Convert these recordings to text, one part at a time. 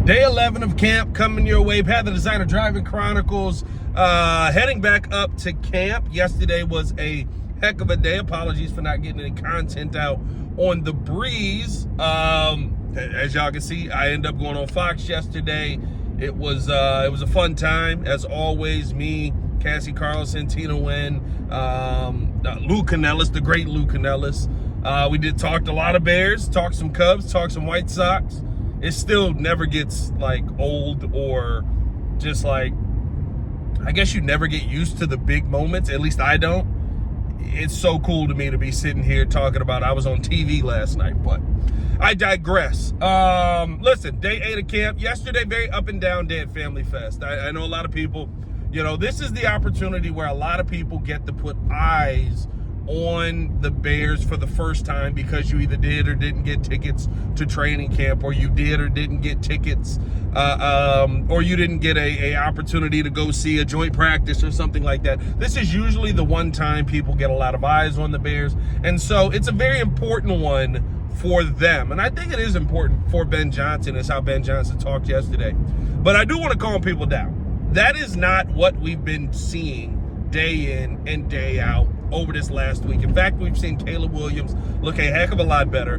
Day 11 of camp coming your way. Pat the Designer driving Chronicles. Heading back up to camp. Yesterday was a heck of a day. Apologies for not getting any content out on the breeze. As y'all can see, I ended up going on Fox yesterday. It was a fun time. As always, me, Cassie Carlson, Tina Wen, Lou Canellis, the great Lou Canellis. We talked a lot of Bears, talked some Cubs, talked some White Sox. It still never gets like old or just like, I guess you never get used to the big moments. At least I don't. It's so cool to me to be sitting here talking about I was on TV last night, but I digress. Listen, day 8 of camp. Yesterday, very up and down day at Family Fest. I know a lot of people, this is the opportunity where a lot of people get to put eyes on the Bears for the first time because you either did or didn't get tickets to training camp, or you did or didn't get tickets, or you didn't get a opportunity to go see a joint practice or something like that. This is usually the one time people get a lot of eyes on the Bears, and so it's a very important one for them. And I think it is important for Ben Johnson, is how Ben Johnson talked yesterday. But I do want to calm people down. That is not what we've been seeing day in and day out over this last week. In fact, we've seen Caleb Williams look a heck of a lot better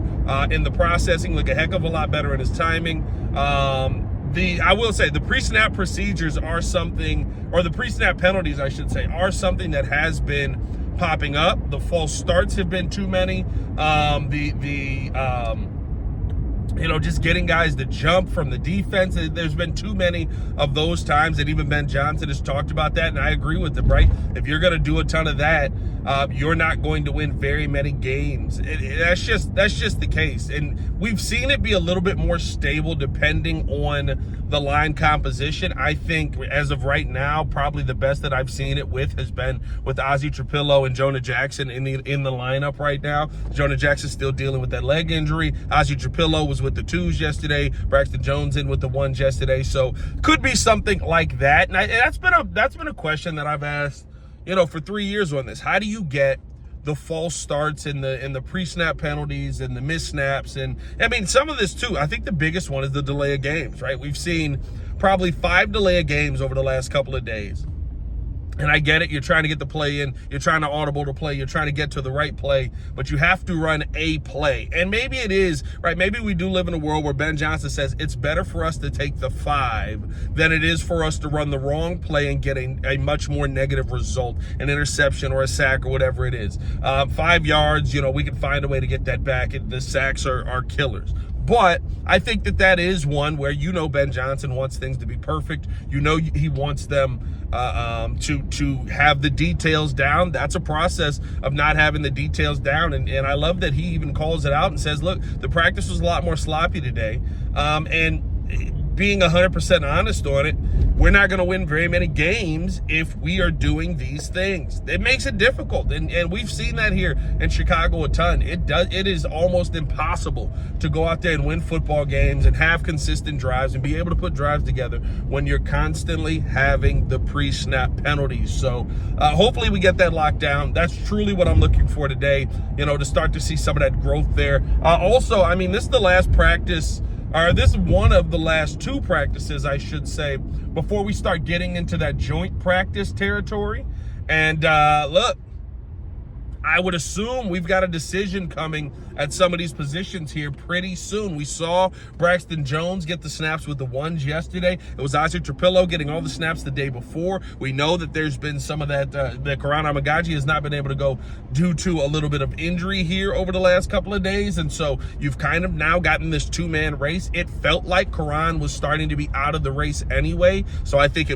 in the processing, look a heck of a lot better in his timing. I will say the pre-snap procedures are something, or the pre-snap penalties, I should say, are something that has been popping up. The false starts have been too many. Just getting guys to jump from the defense. There's been too many of those times, and even Ben Johnson has talked about that, and I agree with him, right? If you're going to do a ton of that, you're not going to win very many games. That's just the case. And we've seen it be a little bit more stable depending on the line composition. I think as of right now, probably the best that I've seen it with has been with Ozzie Trapillo and Jonah Jackson in the lineup right now. Jonah Jackson's still dealing with that leg injury. Ozzie Trapillo was with the 2s yesterday. Braxton Jones in with the 1s yesterday. So could be something like that. And that's been a question that I've asked, for 3 years on this. How do you get the false starts and the pre-snap penalties and the missed snaps? And I mean, some of this too, I think the biggest one is the delay of games, right? We've seen probably 5 delay of games over the last couple of days. And I get it, you're trying to get the play in, you're trying to audible the play, you're trying to get to the right play, but you have to run a play. And maybe it is, right, maybe we do live in a world where Ben Johnson says it's better for us to take the 5 than it is for us to run the wrong play and get a much more negative result, an interception or a sack or whatever it is. 5 yards, we can find a way to get that back. The sacks are killers. But I think that is one where Ben Johnson wants things to be perfect. He wants them to have the details down. That's a process of not having the details down. And I love that he even calls it out and says, look, the practice was a lot more sloppy today. And being 100% honest on it, we're not going to win very many games if we are doing these things. It makes it difficult, and we've seen that here in Chicago a ton. It is almost impossible to go out there and win football games and have consistent drives and be able to put drives together when you're constantly having the pre-snap penalties. So hopefully we get that locked down. That's truly what I'm looking for today, to start to see some of that growth there. Also, I mean, this is the last practice, or this is one of the last 2 practices, I should say, before we start getting into that joint practice territory. And look, I would assume we've got a decision coming at some of these positions here pretty soon. We saw Braxton Jones get the snaps with the 1s yesterday. It was Ozzie Trapillo getting all the snaps the day before. We know that there's been some of that, that Karan Amagaji has not been able to go due to a little bit of injury here over the last couple of days. And so you've kind of now gotten this 2-man race. It felt like Karan was starting to be out of the race anyway. So I think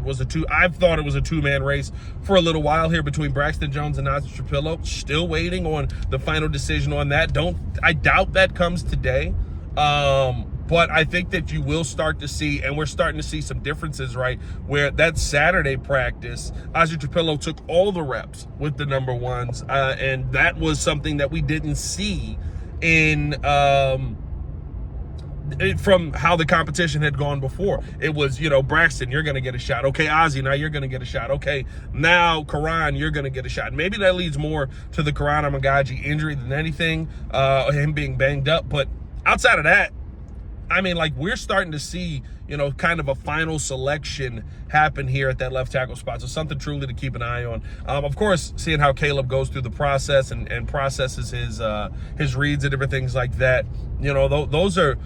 I've thought it was a 2-man race for a little while here between Braxton Jones and Ozzie Trapillo. Still waiting on the final decision on that. I doubt that comes today. But I think that you will start to see, and we're starting to see some differences, right? Where that Saturday practice, Ozzie Trapillo took all the reps with the number 1s. And that was something that we didn't see in from how the competition had gone before. It was, Braxton, you're going to get a shot. Okay, Ozzie, now you're going to get a shot. Okay, now Karan, you're going to get a shot. Maybe that leads more to the Karan Amagaji injury than anything, him being banged up. But outside of that, I mean, like, we're starting to see, kind of a final selection happen here at that left tackle spot. So something truly to keep an eye on. Of course, seeing how Caleb goes through the process and processes his reads and different things like that. Those are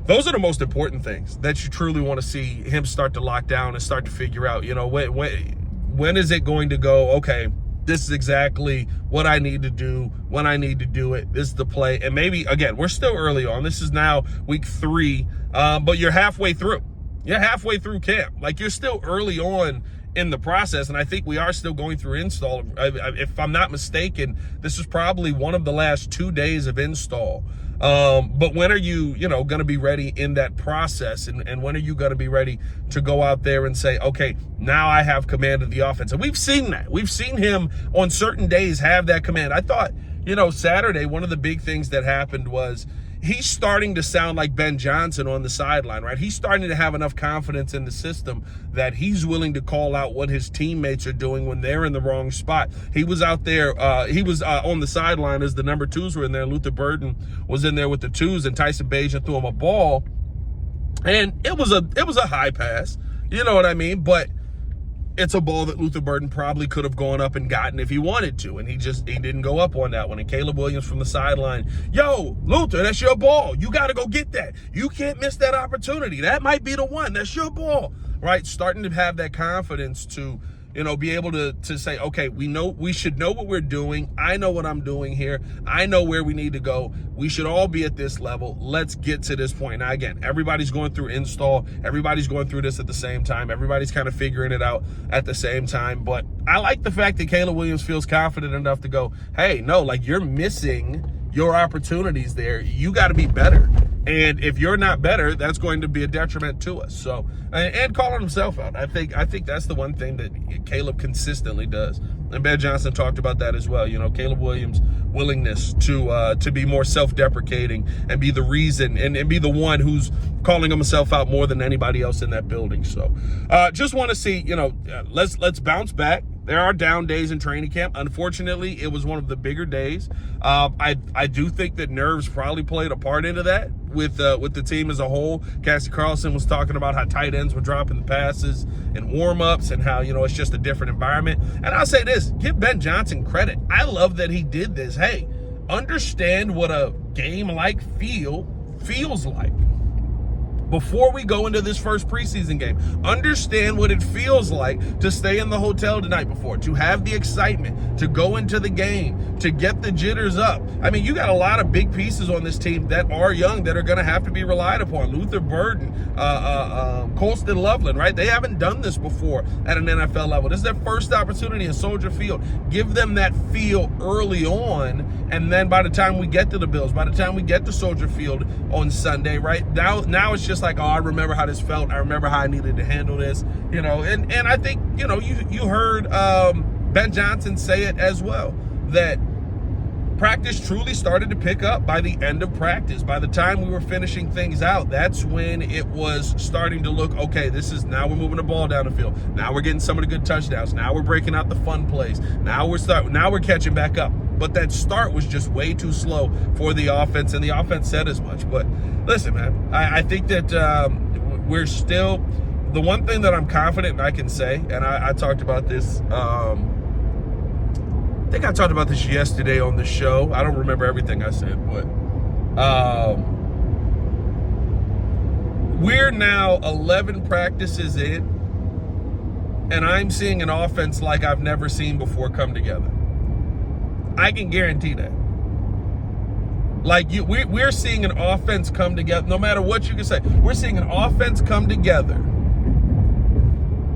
the most important things that you truly want to see him start to lock down and start to figure out, when is it going to go, okay, this is exactly what I need to do when I need to do it. This is the play. And maybe, again, we're still early on. This is now week 3, but you're halfway through. You're halfway through camp. Like, you're still early on in the process, and I think we are still going through install. If I'm not mistaken, this is probably one of the last 2 days of install. But when are you, going to be ready in that process? And when are you going to be ready to go out there and say, okay, now I have command of the offense? And we've seen that. We've seen him on certain days have that command. I thought, Saturday, one of the big things that happened was he's starting to sound like Ben Johnson on the sideline, right? He's starting to have enough confidence in the system that he's willing to call out what his teammates are doing when they're in the wrong spot. He was out there, on the sideline as the number 2s were in there. Luther Burden was in there with the 2s, and Tyson Bagent threw him a ball. And it was a high pass, you know what I mean? But it's a ball that Luther Burden probably could have gone up and gotten if he wanted to, and he didn't go up on that one. And Caleb Williams from the sideline, yo, Luther, that's your ball. You got to go get that. You can't miss that opportunity. That might be the one. That's your ball, right? Starting to have that confidence to, be able to say, okay, we should know what we're doing. I know what I'm doing here. I know where we need to go. We should all be at this level. Let's get to this point. Now, again, everybody's going through install. Everybody's going through this at the same time. Everybody's kind of figuring it out at the same time. But I like the fact that Caleb Williams feels confident enough to go, hey, no, like, you're missing your opportunities there. You got to be better. And if you're not better, that's going to be a detriment to us. So, and calling himself out. I think that's the one thing that Caleb consistently does. And Ben Johnson talked about that as well. Caleb Williams' willingness to be more self-deprecating and be the reason and be the one who's calling himself out more than anybody else in that building. So, just want to see, let's bounce back. There are down days in training camp. Unfortunately, it was one of the bigger days. I do think that nerves probably played a part into that with the team as a whole. Cassie Carlson was talking about how tight ends were dropping the passes and warm-ups and how, it's just a different environment. And I'll say this, give Ben Johnson credit. I love that he did this. Hey, understand what a game-like feels like. Before we go into this first preseason game, understand what it feels like to stay in the hotel the night before, to have the excitement, to go into the game, to get the jitters up. I mean, you got a lot of big pieces on this team that are young that are going to have to be relied upon. Luther Burden, Colston Loveland, right? They haven't done this before at an NFL level. This is their first opportunity in Soldier Field. Give them that feel early on, and then by the time we get to the Bills, by the time we get to Soldier Field on Sunday, right? Now it's just like, oh, I remember how this felt. I remember how I needed to handle this, and I think, you heard Ben Johnson say it as well, that practice truly started to pick up by the end of practice. By the time we were finishing things out, that's when it was starting to look, okay, now we're moving the ball down the field. Now we're getting some of the good touchdowns. Now we're breaking out the fun plays. Now we're catching back up. But that start was just way too slow for the offense, and the offense said as much. But listen, man, I think that we're still, the one thing that I'm confident I can say, and I talked about this, I think I talked about this yesterday on the show. I don't remember everything I said, but we're now 11 practices in, and I'm seeing an offense like I've never seen before come together. I can guarantee that. Like, we're seeing an offense come together, no matter what you can say. We're seeing an offense come together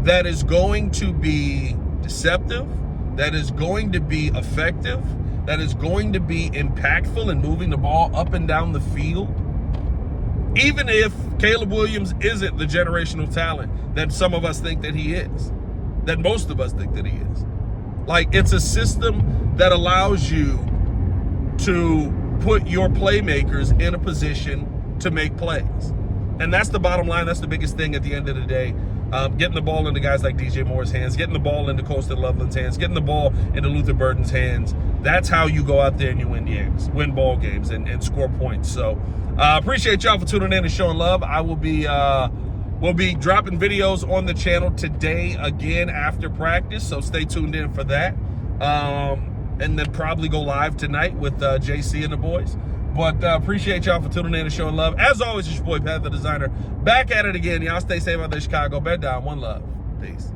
that is going to be deceptive, that is going to be effective, that is going to be impactful in moving the ball up and down the field. Even if Caleb Williams isn't the generational talent that some of us think that he is, that most of us think that he is. Like, it's a system that allows you to put your playmakers in a position to make plays. And that's the bottom line. That's the biggest thing at the end of the day getting the ball into guys like DJ Moore's hands, getting the ball into Colston Loveland's hands, getting the ball into Luther Burden's hands. That's how you go out there and you win games, win ball games, and score points. So appreciate y'all for tuning in and showing love. I will be we'll be dropping videos on the channel today again after practice, so stay tuned in for that. And then probably go live tonight with JC and the boys. But appreciate y'all for tuning in and showing love. As always, it's your boy, Pat the Designer, back at it again. Y'all stay safe out there, Chicago. Bed down. One love. Peace.